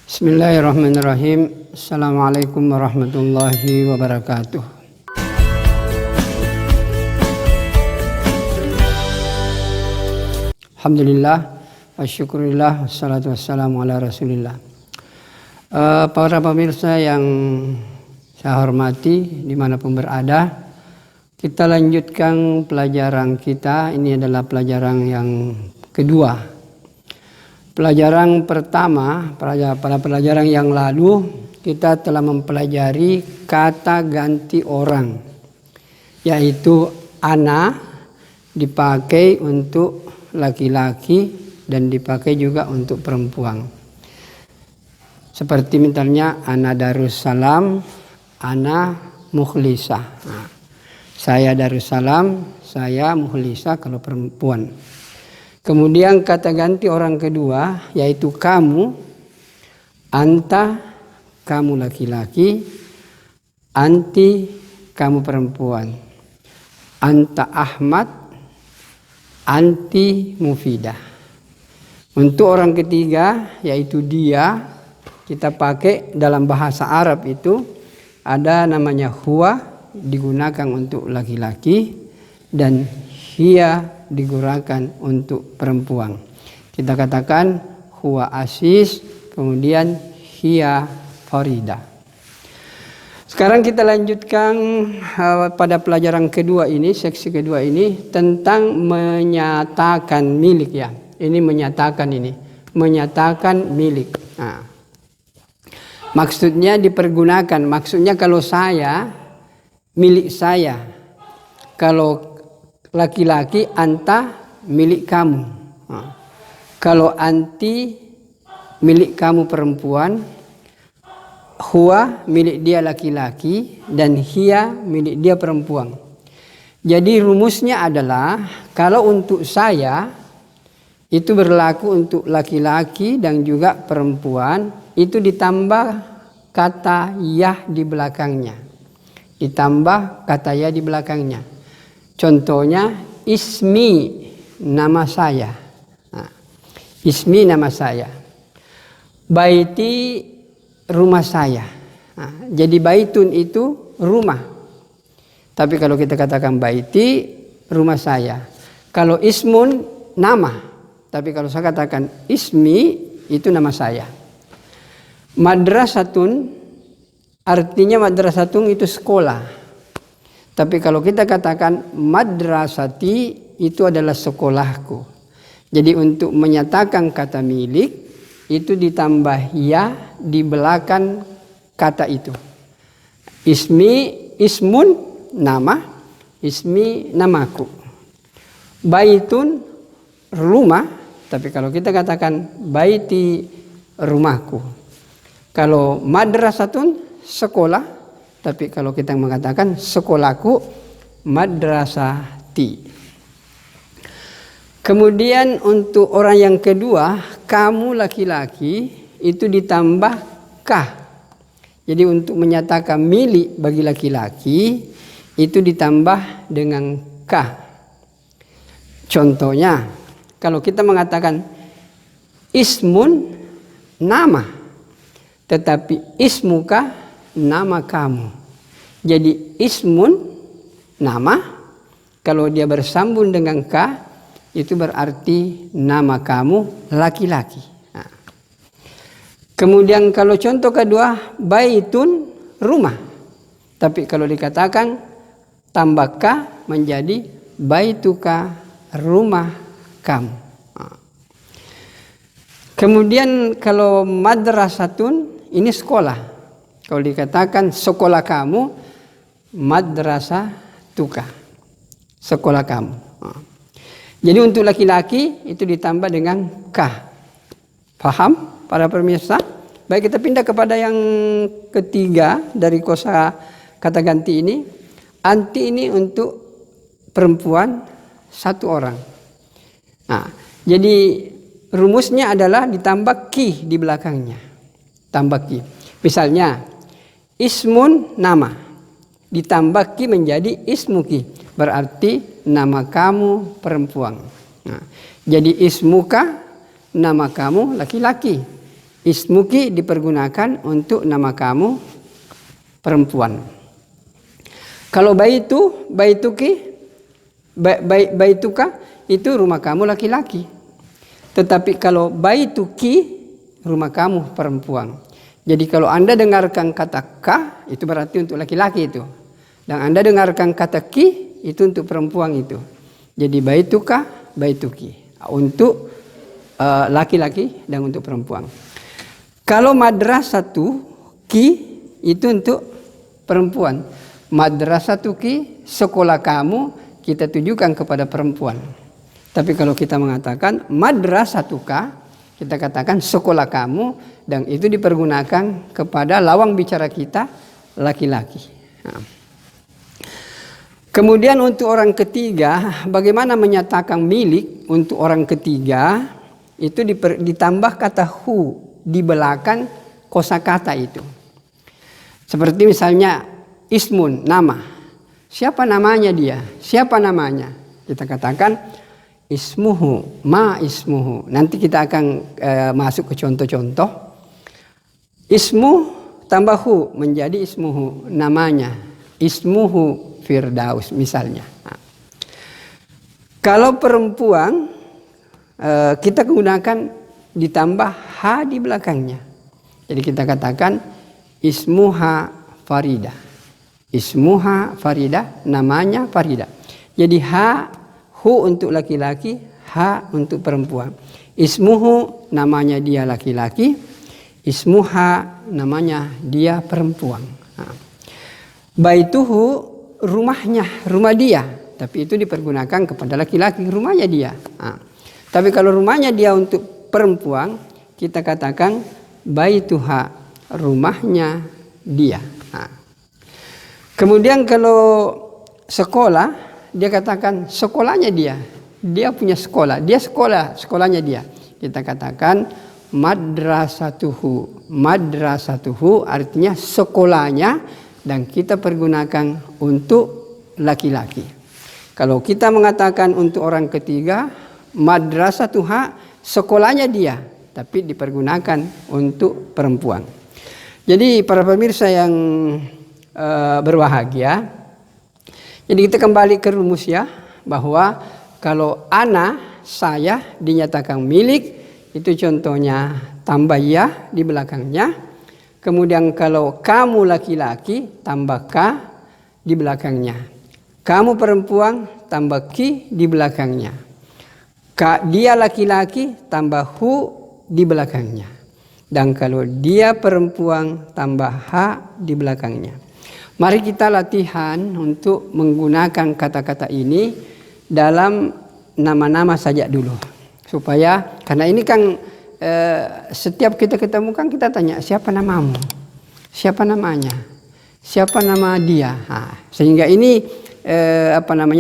Bismillahirrahmanirrahim. Assalamualaikum warahmatullahi wabarakatuh. Alhamdulillah wa syukurillah wassalatu wassalamu ala rasulillah. Para pemirsa yang saya hormati dimanapun berada, kita lanjutkan pelajaran kita. Ini adalah pelajaran yang kedua. Pelajaran pertama, pada pelajaran yang lalu kita telah mempelajari kata ganti orang, yaitu ana dipakai untuk laki-laki dan dipakai juga untuk perempuan. Seperti misalnya ana Darussalam, ana Mukhlisah. Nah, saya Darussalam, saya Mukhlisah kalau perempuan. Kemudian kata ganti orang kedua yaitu kamu, anta, kamu laki-laki, anti, kamu perempuan, anta Ahmad, anti Mufidah. Untuk orang ketiga yaitu dia, kita pakai dalam bahasa Arab itu ada namanya huwa, digunakan untuk laki-laki, dan hiya digunakan untuk perempuan. Kita katakan huwa Asis, kemudian hiya Farida. Sekarang kita lanjutkan pada pelajaran kedua ini, seksi kedua ini tentang menyatakan milik ya. Ini menyatakan milik. Nah, maksudnya dipergunakan. Maksudnya kalau saya, milik saya. Kalau laki-laki, anta, milik kamu. Nah, kalau anti, milik kamu perempuan, huwa, milik dia laki-laki, dan hiya, milik dia perempuan. Jadi rumusnya adalah, kalau untuk saya, itu berlaku untuk laki-laki dan juga perempuan, itu ditambah kata yah di belakangnya. Ditambah kata yah di belakangnya. Contohnya ismi, nama saya. Nah, ismi, nama saya. Baiti, rumah saya. Nah, jadi baitun itu rumah. Tapi kalau kita katakan baiti, rumah saya. Kalau ismun, nama. Tapi kalau saya katakan ismi, itu nama saya. Madrasatun, artinya madrasatun itu sekolah. Tapi kalau kita katakan madrasati, itu adalah sekolahku. Jadi untuk menyatakan kata milik, itu ditambah ya di belakang kata itu. Ismun, nama. Ismi, namaku. Baitun, rumah. Tapi kalau kita katakan baiti, rumahku. Kalau madrasatun, sekolah. Tapi kalau kita mengatakan sekolahku, madrasati. Kemudian untuk orang yang kedua, kamu laki-laki, itu ditambah kah. Jadi untuk menyatakan milik bagi laki-laki, itu ditambah dengan kah. Contohnya, kalau kita mengatakan ismun, nama. Tetapi ismuka, nama kamu. Jadi ismun, nama. Kalau dia bersambung dengan ka, itu berarti nama kamu laki-laki. Nah. Kemudian kalau contoh kedua, baitun, rumah. Tapi kalau dikatakan tambah ka menjadi baituka, rumah kamu. Nah. Kemudian kalau madrasatun, ini sekolah. Kalau dikatakan sekolah kamu, madrasah tuka, sekolah kamu. Jadi untuk laki-laki itu ditambah dengan kah. Paham para pemirsa? Baik, kita pindah kepada yang ketiga dari kosa kata ganti ini. Anti ini untuk perempuan, satu orang. Nah, jadi rumusnya adalah ditambah ki di belakangnya. Tambah ki. Misalnya ismun, nama, ditambah ki menjadi ismuki, berarti nama kamu perempuan. Nah, jadi ismuka, nama kamu laki-laki. Ismuki dipergunakan untuk nama kamu perempuan. Kalau baituki, baituka itu rumah kamu laki-laki. Tetapi kalau baituki, rumah kamu perempuan. Jadi kalau Anda dengarkan kata ka, itu berarti untuk laki-laki itu. Dan Anda dengarkan kata ki, itu untuk perempuan itu. Jadi baituka, baituki. Untuk laki-laki dan untuk perempuan. Kalau madrasatu ki, itu untuk perempuan. Madrasatu ki, sekolah kamu, kita tujukan kepada perempuan. Tapi kalau kita mengatakan madrasatuka, kita katakan sekolah kamu, dan itu dipergunakan kepada lawan bicara kita laki-laki. Nah. Kemudian untuk orang ketiga, bagaimana menyatakan milik untuk orang ketiga, itu ditambah kata hu di belakang kosakata itu. Seperti misalnya ismun, nama. Siapa namanya dia? Siapa namanya? Kita katakan ismuhu, ma ismuhu. Nanti kita akan masuk ke contoh-contoh. Ismu tambah hu menjadi ismuhu, namanya. Ismuhu Firdaus misalnya. Nah. Kalau perempuan kita gunakan ditambah ha di belakangnya. Jadi kita katakan ismuha Farida. Ismuha Farida, namanya Farida. Jadi ha, hu untuk laki-laki, ha untuk perempuan. Ismuhu namanya dia laki-laki, ismuha namanya dia perempuan. Nah. Baituhu rumahnya, rumah dia. Tapi itu dipergunakan kepada laki-laki, rumahnya dia. Nah. Tapi kalau rumahnya dia untuk perempuan, kita katakan baituha, rumahnya dia. Nah. Kemudian kalau sekolah, dia katakan sekolahnya dia. Dia punya sekolah, dia sekolahnya dia. Kita katakan madrasatuhu. Madrasatuhu artinya sekolahnya, dan kita pergunakan untuk laki-laki. Kalau kita mengatakan untuk orang ketiga, madrasatuha, sekolahnya dia, tapi dipergunakan untuk perempuan. Jadi para pemirsa yang berbahagia, jadi kita kembali ke rumus ya, bahwa kalau ana, saya dinyatakan milik, itu contohnya tambah ya di belakangnya. Kemudian kalau kamu laki-laki, tambah ka di belakangnya. Kamu perempuan, tambah ki di belakangnya. Dia laki-laki, tambah hu di belakangnya. Dan kalau dia perempuan, tambah ha di belakangnya. Mari kita latihan untuk menggunakan kata-kata ini dalam nama-nama saja dulu. Supaya, karena ini kan setiap kita ketemu kan kita tanya, siapa namamu? Siapa namanya? Siapa nama dia? Nah, sehingga ini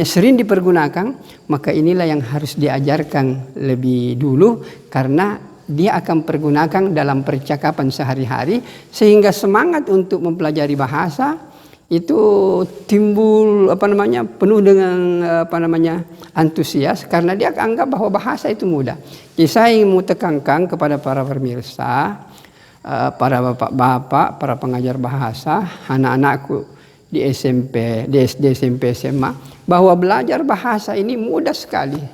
sering dipergunakan, maka inilah yang harus diajarkan lebih dulu, karena dia akan pergunakan dalam percakapan sehari-hari, sehingga semangat untuk mempelajari bahasa itu timbul penuh dengan antusias, karena dia anggap bahwa bahasa itu mudah. Jadi saya ingin tekankan kepada para pemirsa, para bapak-bapak, para pengajar bahasa, anak-anakku di SMP, di SD, SMP, SMA, bahwa belajar bahasa ini mudah sekali.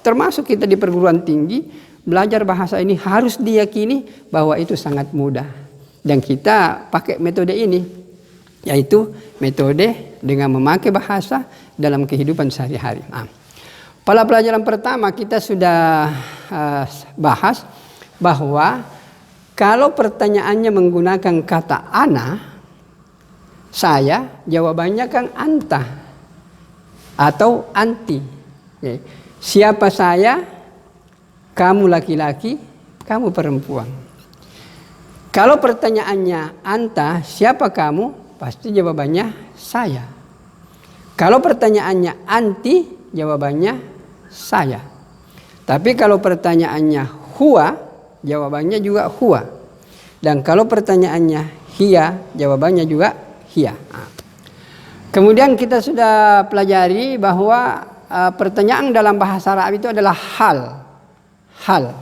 Termasuk kita di perguruan tinggi, belajar bahasa ini harus diyakini bahwa itu sangat mudah. Dan kita pakai metode ini, yaitu metode dengan memakai bahasa dalam kehidupan sehari-hari. Nah, pada pelajaran pertama kita sudah bahas bahwa kalau pertanyaannya menggunakan kata ana, saya, jawabannya kan anta atau anti. Siapa saya? Kamu laki-laki, kamu perempuan. Kalau pertanyaannya anta, siapa kamu? Pasti jawabannya saya. Kalau pertanyaannya anti, jawabannya saya. Tapi kalau pertanyaannya huwa, jawabannya juga huwa. Dan kalau pertanyaannya hiya, jawabannya juga hiya. Kemudian kita sudah pelajari bahwa pertanyaan dalam bahasa Arab itu adalah hal. Hal.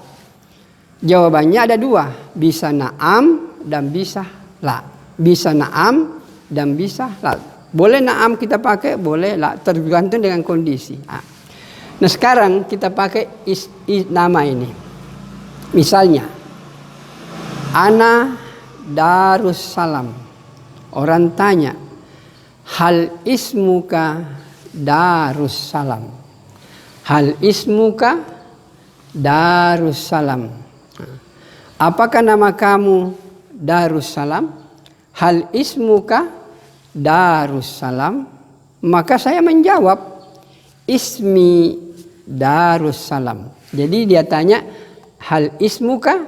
Jawabannya ada dua, bisa na'am dan bisa la. Bisa na'am dan bisa la. Boleh na'am kita pakai, boleh la, tergantung dengan kondisi. Nah sekarang kita pakai nama ini. Misalnya, ana Darussalam. Orang tanya, hal ismuka Darussalam. Hal ismuka Darussalam. Apakah nama kamu Darussalam? Hal ismuka Darussalam? Maka saya menjawab, ismi Darussalam. Jadi dia tanya, hal ismuka,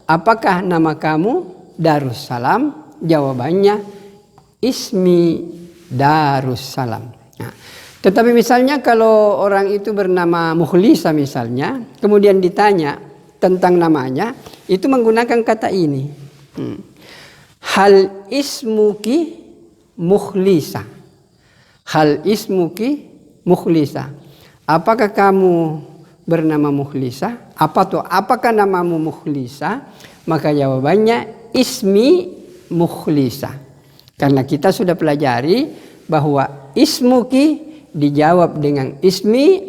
apakah nama kamu Darussalam? Jawabannya, ismi Darussalam. Nah, tetapi misalnya kalau orang itu bernama Mukhlisa misalnya, kemudian ditanya tentang namanya, itu menggunakan kata ini. Hal ismuki Mukhlisa. Hal ismuki Mukhlisa. Apakah kamu bernama Mukhlisa? Apakah namamu Mukhlisa? Maka jawabannya ismi Mukhlisa. Karena kita sudah pelajari bahwa ismuki dijawab dengan ismi,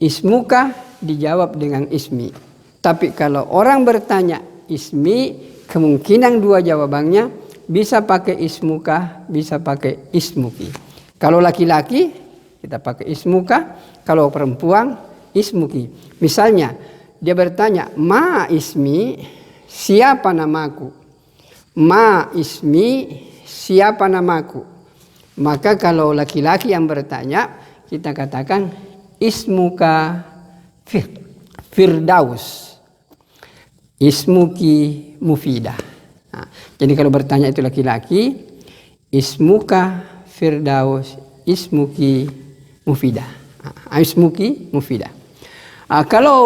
ismuka dijawab dengan ismi. Tapi kalau orang bertanya ismi, kemungkinan dua jawabannya, bisa pakai ismuka, bisa pakai ismuki. Kalau laki-laki kita pakai ismuka, kalau perempuan ismuki. Misalnya dia bertanya, ma ismi, siapa namaku? Ma ismi, siapa namaku? Maka kalau laki-laki yang bertanya, kita katakan ismuka Firdaus. Ismuki Mufidah. Nah, jadi kalau bertanya itu laki-laki, ismuka Firdaus, ismuki Mufidah. Ismuki Mufidah. Kalau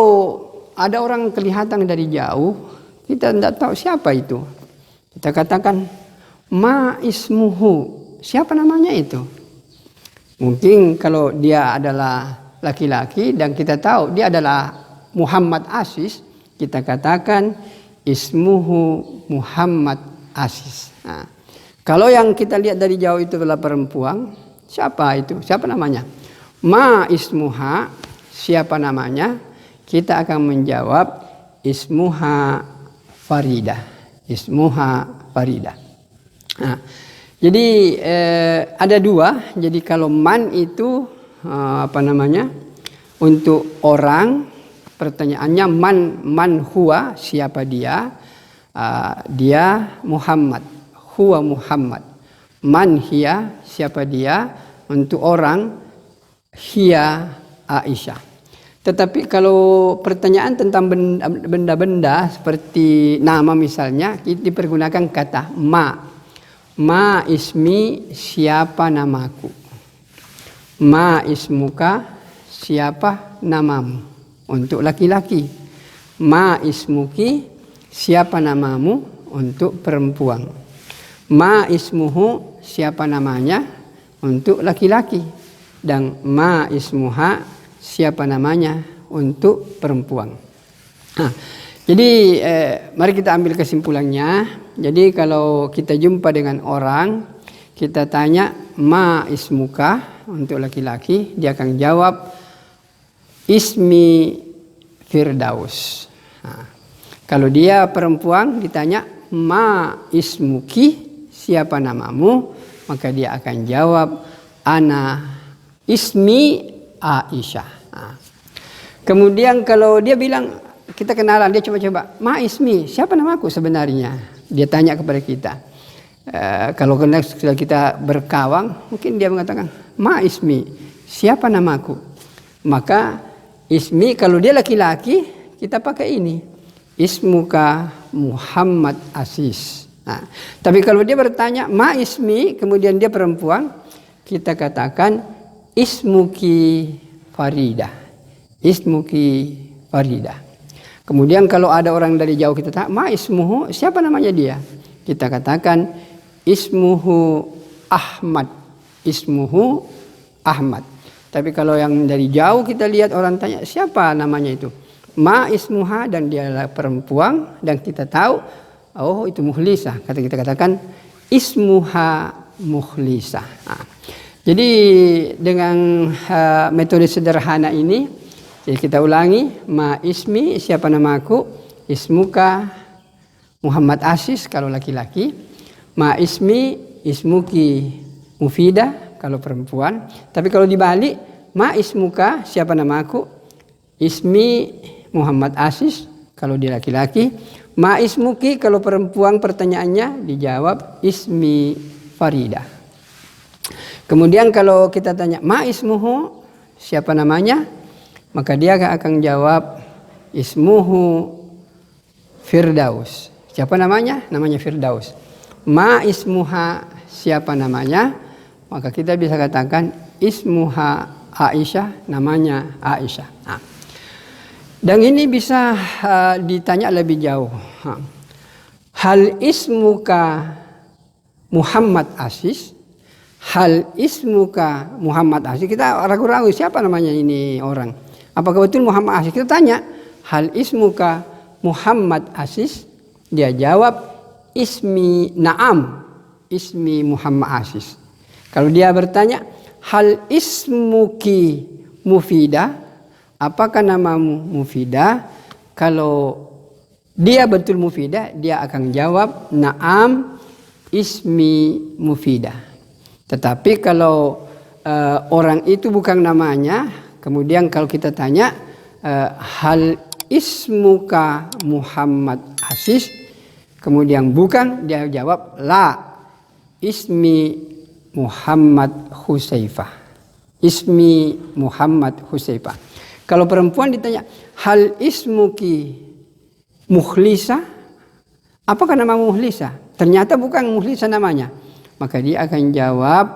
ada orang kelihatan dari jauh, kita tidak tahu siapa itu. Kita katakan, ma ismuhu, siapa namanya itu? Mungkin kalau dia adalah laki-laki dan kita tahu dia adalah Muhammad Aziz, kita katakan ismuhu Muhammad Aziz. Nah, kalau yang kita lihat dari jauh itu adalah perempuan, siapa itu? Siapa namanya? Ma ismuha, siapa namanya? Kita akan menjawab ismuha Faridah. Ismuha Faridah. Nah, jadi ada dua. Jadi kalau man itu untuk orang, pertanyaannya man huwa, siapa dia? Dia Muhammad. Huwa Muhammad. Man hiya, siapa dia? Untuk orang, hiya Aisyah. Tetapi kalau pertanyaan tentang benda-benda seperti nama misalnya, dipergunakan kata ma. Ma ismi, siapa namaku? Ma ismuka, siapa namamu? Untuk laki-laki. Ma ismuki, siapa namamu? Untuk perempuan. Ma ismuhu, siapa namanya? Untuk laki-laki. Dan ma ismuha, siapa namanya? Untuk perempuan. Nah, jadi mari kita ambil kesimpulannya. Jadi kalau kita jumpa dengan orang, kita tanya ma ismuka, untuk laki-laki, dia akan jawab ismi Firdaus. Nah, kalau dia perempuan ditanya ma ismuki, siapa namamu, maka dia akan jawab ana ismi Aisyah. Nah, kemudian kalau dia bilang, kita kenalan, dia coba-coba ma ismi, siapa namaku sebenarnya, dia tanya kepada kita. Kalau kita berkawang, mungkin dia mengatakan ma ismi, siapa namaku. Maka ismi, kalau dia laki-laki, kita pakai ini. Ismuka Muhammad Aziz. Nah, tapi kalau dia bertanya, ma ismi, kemudian dia perempuan, kita katakan, ismuki Faridah. Ismuki Faridah. Kemudian kalau ada orang dari jauh kita tanya, ma ismuhu, siapa namanya dia? Kita katakan, ismuhu Ahmad. Ismuhu Ahmad. Tapi kalau yang dari jauh kita lihat orang tanya, siapa namanya itu? ma ismuha, dan dia adalah perempuan, dan kita tahu oh itu mukhlisah, kata kita katakan ismuha mukhlisah. Jadi dengan metode sederhana ini, jadi kita ulangi, ma ismi, siapa namaku, ismuka Muhammad Asis kalau laki-laki, ma ismi, ismuki Mufidah kalau perempuan. Tapi kalau dibalik, ma ismuka, siapa namaku, ismi Muhammad Asis kalau dia laki-laki, ma ismuki kalau perempuan pertanyaannya dijawab ismi Farida. Kemudian kalau kita tanya ma ismuhu, siapa namanya, maka dia akan jawab ismuhu Firdaus. Siapa namanya? Namanya Firdaus. Ma ismuha, siapa namanya? Maka kita bisa katakan ismuha Aisyah, namanya Aisyah. Dan ini bisa ditanya lebih jauh. Hal ismuka Muhammad Asis? Hal ismuka Muhammad Asis? Kita ragu-ragu siapa namanya ini orang. Apakah betul Muhammad Asis? Kita tanya, hal ismuka Muhammad Asis? Dia jawab ismi na'am, ismi Muhammad Asis. Kalau dia bertanya hal ismuki Mufidah, apakah namamu Mufidah? Kalau dia betul Mufidah, dia akan jawab na'am ismi Mufidah. Tetapi kalau orang itu bukan namanya, kemudian kalau kita tanya hal ismuka Muhammad Asis, kemudian bukan, dia jawab la ismi Muhammad Husaifah. Ismi Muhammad Husaifah. Kalau perempuan ditanya hal ismuki Mukhlisah, apakah nama Mukhlisah? Ternyata bukan Mukhlisah namanya. Maka dia akan jawab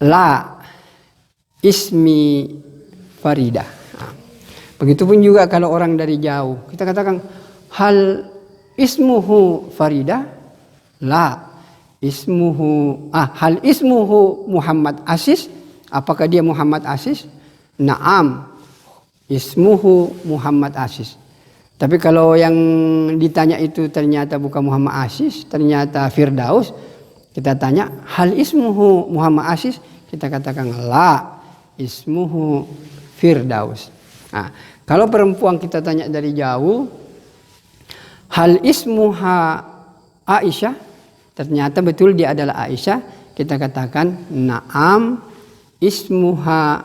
la ismi Faridah. Begitupun juga kalau orang dari jauh, kita katakan hal ismuhu Faridah, la ismuhu hal ismuhu Muhammad Asis, apakah dia Muhammad Asis? Naam ismuhu Muhammad Asis. Tapi kalau yang ditanya itu ternyata bukan Muhammad Asis, ternyata Firdaus, kita tanya hal ismuhu Muhammad Asis, kita katakan la ismuhu Firdaus. Kalau perempuan kita tanya dari jauh, hal ismuha Aisyah, ternyata betul dia adalah Aisyah, kita katakan na'am ismuha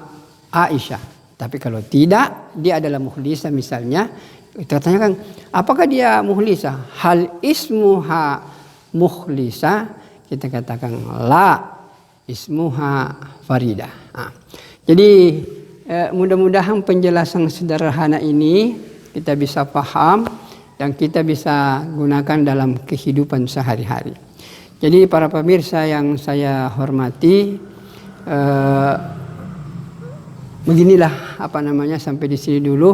Aisyah. Tapi kalau tidak, dia adalah mukhlisah misalnya, kita tanyakan apakah dia mukhlisah? Hal ismuha mukhlisah, kita katakan la ismuha Faridah. Jadi mudah-mudahan penjelasan sederhana ini kita bisa paham dan kita bisa gunakan dalam kehidupan sehari-hari. Jadi para pemirsa yang saya hormati, beginilah sampai di sini dulu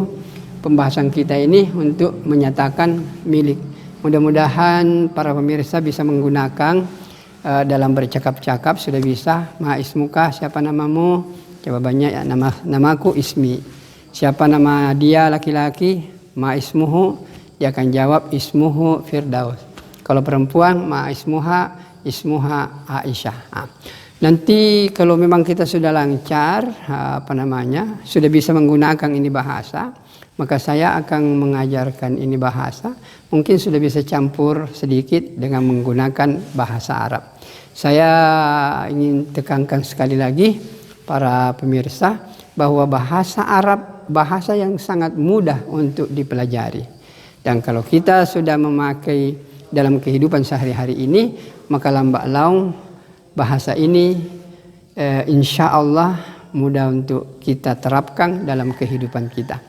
pembahasan kita ini untuk menyatakan milik. Mudah-mudahan para pemirsa bisa menggunakan dalam bercakap-cakap. Sudah bisa, ma ismuka, siapa namamu? Jawabannya ya, namaku ismi. Siapa nama dia laki-laki? Ma ismuhu, dia akan jawab ismuhu Firdaus. Kalau perempuan, ma ismuha Aisyah. Nanti kalau memang kita sudah lancar, sudah bisa menggunakan ini bahasa, maka saya akan mengajarkan ini bahasa. Mungkin sudah bisa campur sedikit dengan menggunakan bahasa Arab. Saya ingin tekankan sekali lagi para pemirsa bahwa bahasa Arab bahasa yang sangat mudah untuk dipelajari. Dan kalau kita sudah memakai dalam kehidupan sehari-hari ini, maka lambat laun bahasa ini insya Allah mudah untuk kita terapkan dalam kehidupan kita.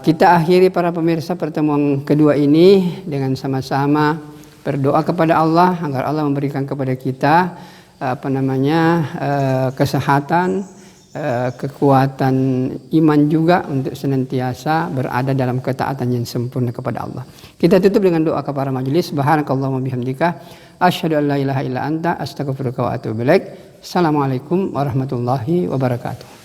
Kita akhiri para pemirsa pertemuan kedua ini dengan sama-sama berdoa kepada Allah agar Allah memberikan kepada kita kesehatan, kekuatan iman juga untuk senantiasa berada dalam ketaatan yang sempurna kepada Allah. Kita tutup dengan doa kepada majelis. Subhanakallahumma bihamdika asyhadu an la ilaha illa anta astaghfiruka wa atubu ilaik. Assalamualaikum warahmatullahi wabarakatuh.